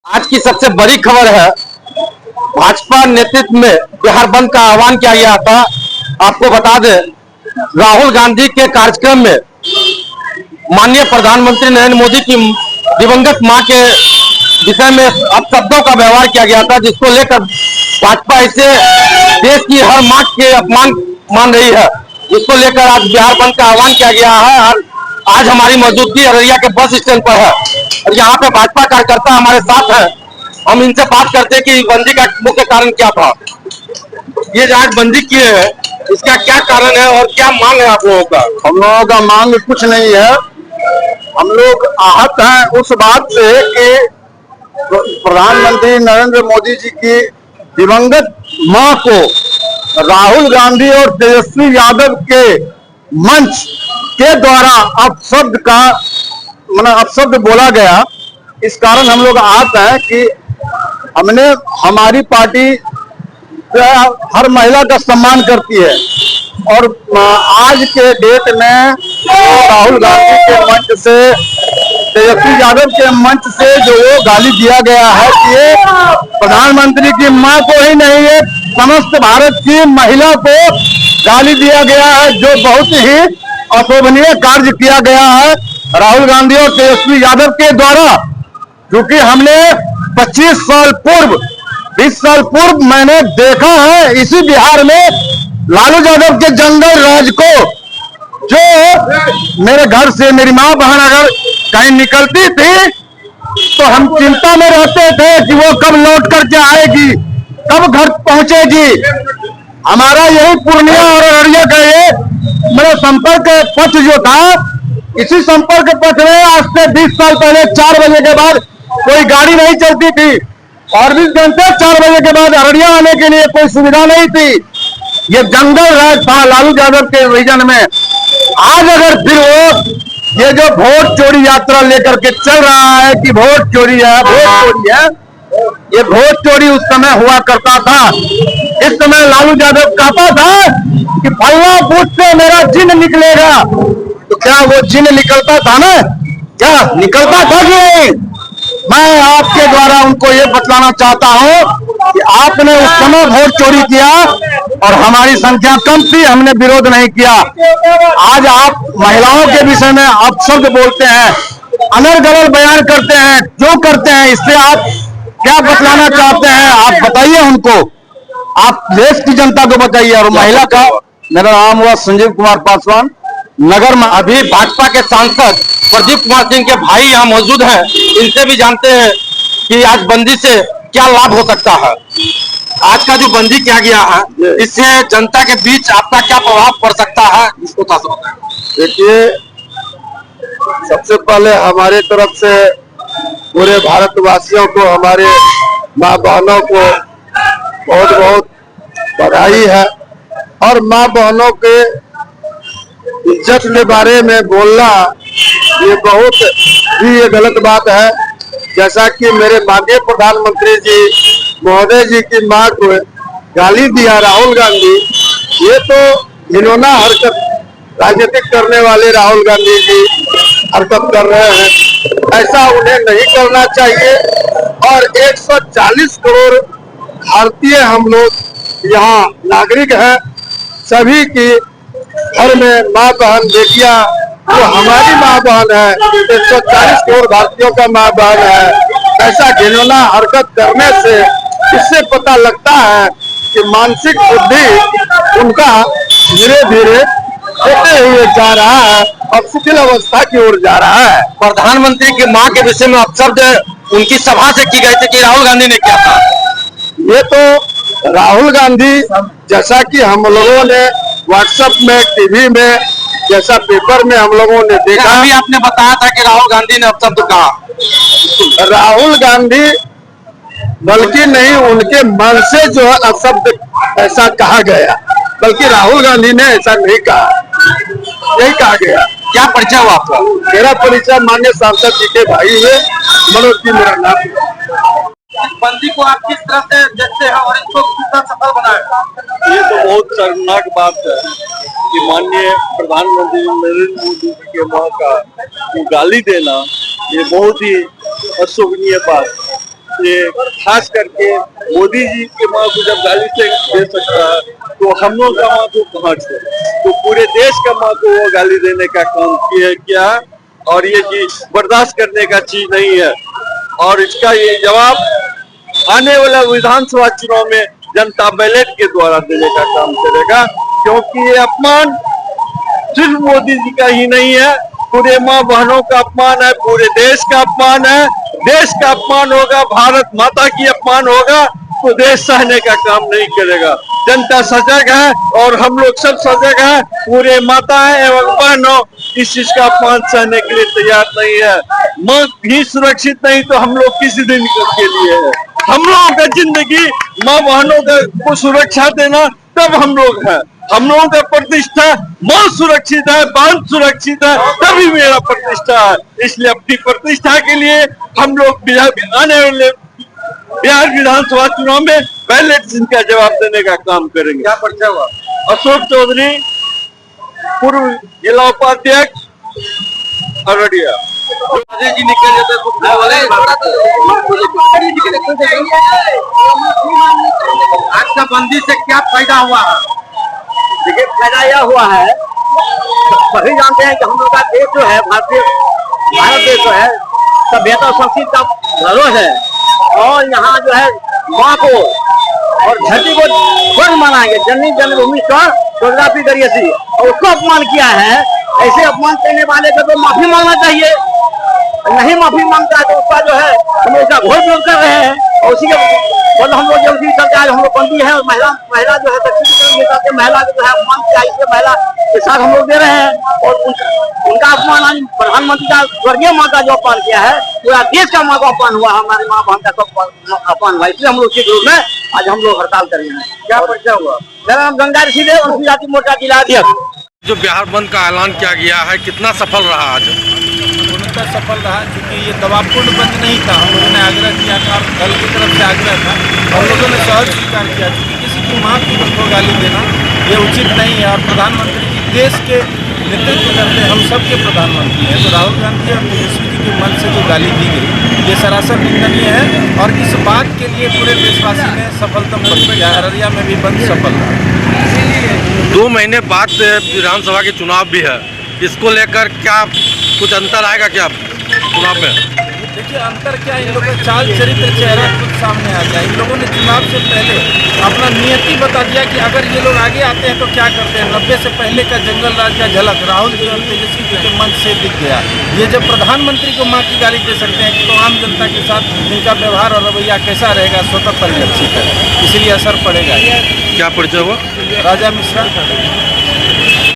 आज की सबसे बड़ी खबर है, भाजपा नेतृत्व में बिहार बंद का आह्वान किया गया था। आपको बता दें, राहुल गांधी के कार्यक्रम में माननीय प्रधानमंत्री नरेंद्र मोदी की दिवंगत मां के विषय में अपशब्दों का व्यवहार किया गया था, जिसको लेकर भाजपा इसे देश की हर मां के अपमान मान रही है, जिसको लेकर आज बिहार बंद का आह्वान किया गया है। आज हमारी मौजूदगी अररिया के बस स्टैंड पर है और यहाँ पे भाजपा कार्यकर्ता हमारे साथ है। हम इनसे बात करते हैं कि बंदी का मुख्य कारण क्या था। ये आज बंदी किए हैं, इसका क्या कारण है और क्या मांग है आप लोगों का? हम लोगों का मांग कुछ नहीं है। हम लोग आहत हैं उस बात से कि प्रधानमंत्री नरेंद्र मोदी जी की दिवंगत मां को राहुल गांधी और तेजस्वी यादव के मंच के द्वारा अपशब्द बोला गया। इस कारण हम लोग आहत हैं कि हमारी पार्टी हर महिला का सम्मान करती है और आज के डेट में राहुल गांधी के मंच से, तेजस्वी यादव के मंच से जो वो गाली दिया गया है कि ये प्रधानमंत्री की मां को ही नहीं है, समस्त भारत की महिला को गाली दिया गया है, जो बहुत ही अशोभनीय कार्य किया गया है राहुल गांधी और तेजस्वी यादव के द्वारा। क्योंकि हमने 25 साल पूर्व 20 साल पूर्व मैंने देखा है इसी बिहार में लालू यादव के जंगल राज को, जो मेरे घर से मेरी माँ बहन अगर कहीं निकलती थी तो हम चिंता में रहते थे कि वो कब लौट करके आएगी, कब घर पहुंचेगी। हमारा यही पूर्णिया और अररिया का ये मेरा संपर्क पथ जो था, इसी संपर्क पथ में आज से 20 साल पहले 4 बजे के बाद कोई गाड़ी नहीं चलती थी। 24 घंटे 4 बजे के बाद अररिया आने के लिए कोई सुविधा नहीं थी। ये जंगल राज था लालू यादव के रीजन में। आज अगर फिर वो ये जो वोट चोरी यात्रा लेकर के चल रहा है कि वोट चोरी है, वोट चोरी है, ये वोट चोरी उस समय हुआ करता था। इस समय लालू यादव कहता था कि फलना बूथ से मेरा जिन निकलेगा, तो क्या वो जिन निकलता था ना? क्या निकलता था कि मैं आपके द्वारा उनको ये बतलाना चाहता हूं कि आपने उस समय वोट चोरी किया और हमारी संख्या कम थी, हमने विरोध नहीं किया। आज आप महिलाओं के विषय में अपशब्द बोलते हैं, अनर गलत बयान करते हैं, जो करते हैं, इससे आप क्या बतलाना चाहते हैं? आप बताइए उनको, आप देश की जनता को बताइए। और महिला का, मेरा नाम हुआ संजीव कुमार पासवान, नगर में। अभी भाजपा के सांसद प्रदीप कुमार सिंह के भाई यहाँ मौजूद हैं, इनसे भी जानते हैं कि आज बंदी से क्या लाभ हो सकता है। आज का जो बंदी किया गया है, इससे जनता के बीच आपका क्या प्रभाव पड़ सकता है, इसको थोड़ा सा बताएं। देखिए, सबसे पहले हमारे तरफ से पूरे भारतवासियों को, हमारे माँ बहनों को बहुत बहुत बधाई है। और माँ बहनों के इज्जत के बारे में बोलना ये बहुत ही ये गलत बात है। जैसा कि मेरे माननीय प्रधानमंत्री जी महोदय जी की मां को गाली दिया राहुल गांधी, ये तो घिनौना हरकत राजनीतिक करने वाले राहुल गांधी जी हरकत कर रहे हैं। ऐसा उन्हें नहीं करना चाहिए। और 140 करोड़ भारतीय हम लोग यहाँ नागरिक हैं, सभी की घर में माँ बहन बेटियां, जो हमारी माँ बहन है, 140 करोड़ भारतीयों का माँ बहन है। ऐसा घिनौना हरकत करने से इससे पता लगता है कि मानसिक बुद्धि उनका धीरे धीरे होते हुए जा रहा है और शिथिल अवस्था की ओर जा रहा है। प्रधानमंत्री की मां के विषय में अपशब्द उनकी सभा से की गई थी कि राहुल गांधी ने किया था। ये तो राहुल गांधी, जैसा कि हम लोगों ने व्हाट्सएप में, टीवी में, जैसा पेपर में हम लोगों ने देखा, अभी आपने बताया था कि राहुल गांधी ने अपशब्द कहा। राहुल गांधी बल्कि नहीं, उनके मन से जो है अपशब्द ऐसा कहा गया, बल्कि राहुल गांधी ने ऐसा नहीं कहा, यही कहा गया। क्या परिचय हुआ आपका? मेरा परिचय माननीय सांसद जी के भाई है, मनोज जी मेरा नाम। बंदी को आप किस तरह से देखते हैं और इसको कितना सफल बनाए? ये तो बहुत शर्मनाक बात है कि माननीय प्रधानमंत्री नरेंद्र मोदी जी के मां का गाली देना, ये बहुत ही अशोभनीय बात। ये खास करके मोदी जी के माँ को जब गाली से दे सकता है तो हम लोग का माँ को कहाँ से, तो पूरे देश का माँ को वो गाली देने का काम किया। और ये चीज बर्दाश्त करने का चीज नहीं है। और इसका ये जवाब आने वाला विधानसभा चुनाव में जनता बैलेट के द्वारा देने का काम करेगा, क्योंकि ये अपमान सिर्फ मोदी जी का ही नहीं है, पूरे माँ बहनों का अपमान है, पूरे देश का अपमान है। देश का अपमान होगा, भारत माता की अपमान होगा तो देश सहने का काम नहीं करेगा। जनता सजग है और हम लोग सब सजग हैं, पूरे माताएं एवं बहनों इस चीज का अपमान सहने के लिए तैयार नहीं है। माँ भी सुरक्षित नहीं तो हम लोग किसी दिन के लिए है। हम लोगों का जिंदगी माँ बहनों को सुरक्षा देना तब हम लोग हैं। हम लोगों का प्रतिष्ठा माँ सुरक्षित है, बहन सुरक्षित है, तभी मेरा प्रतिष्ठा है। इसलिए अपनी प्रतिष्ठा के लिए हम लोग आने वाले बिहार विधानसभा चुनाव में बैलेट का जवाब देने का काम करेंगे। क्या परिचय हुआ? अशोक चौधरी, पूर्व जिला उपाध्यक्ष, अररिया। जी निकल जाते कुछ आज का बंदी से क्या फायदा हुआ है? देखिए, फायदा यह हुआ है, सभी जानते हैं कि हम लोग का देश जो है भारत देश जो है सभ्यता और संस्कृति का धरोहर है। और यहाँ जो है माँ को और धरती को स्वर्ग मनाएंगे, जननी जन्मभूमि का ज्योग्राफी करिए सी, और उसको अपमान किया है। ऐसे अपमान करने वाले को तो माफी मांगना चाहिए, नहीं माफी मांगता है तो उसका जो है हम लोग उसका घोर विरोध कर रहे हैं। और उसी के मतलब हम लोग जल्दी सरकार हम लोग बंदी है और महिला जो है सशक्तिकरण के साथ महिला जो है अपमान किया, इसलिए महिला के साथ हम लोग दे रहे हैं। और उनका अपमान आज प्रधानमंत्री का स्वर्गीय माँ का जो अपमान किया है, पूरा देश का माँ का अपमान हुआ, हमारी माँ बहन का सब अपमान हुआ। इसलिए हम लोग के विरोध में आज हम लोग हड़ताल कर रहे हैं। क्या परिचय हुआ? मेरा नाम गंगा ऋषि है, अनुसूचित जाति मोर्चा जिला अध्यक्ष। जो बिहार बंद का ऐलान किया गया है, कितना सफल रहा आज? पूर्णतः सफल रहा, क्योंकि ये दबावपूर्ण बंद नहीं था। हम लोगों ने आग्रह किया था, दल की तरफ से आग्रह था और लोगों ने सहज स्वीकार किया, क्योंकि किसी की माँ को गाली देना ये उचित नहीं है। और प्रधानमंत्री जी देश के नेतृत्व करते हम सबके प्रधानमंत्री हैं, तो राहुल गांधी और तेजस्वी जी के मन से जो गाली दी गई ये सरासर निंदनीय है। और इस बात के लिए पूरे देशवासी ने सफलतम बंद किया। अररिया में भी बंद सफल रहा। 2 महीने बाद विधानसभा के चुनाव भी है, इसको लेकर क्या कुछ अंतर आएगा क्या चुनाव में? देखिए, अंतर क्या, इन लोगों का चाल चरित्र चेहरा खुद सामने आ गया। इन लोगों ने चुनाव से पहले अपना नियति बता दिया कि अगर ये लोग आगे आते हैं तो क्या करते हैं। 90 से पहले का जंगल राज का झलक राहुल जी और तेजस्वी जी के मन से दिख गया। ये जब प्रधानमंत्री को माँ की गाली दे सकते हैं तो आम जनता के साथ इनका व्यवहार और रवैया कैसा रहेगा, स्वतः परिलक्षित है, इसलिए असर पड़ेगा। क्या परिचय हुआ? राजा मिश्रा।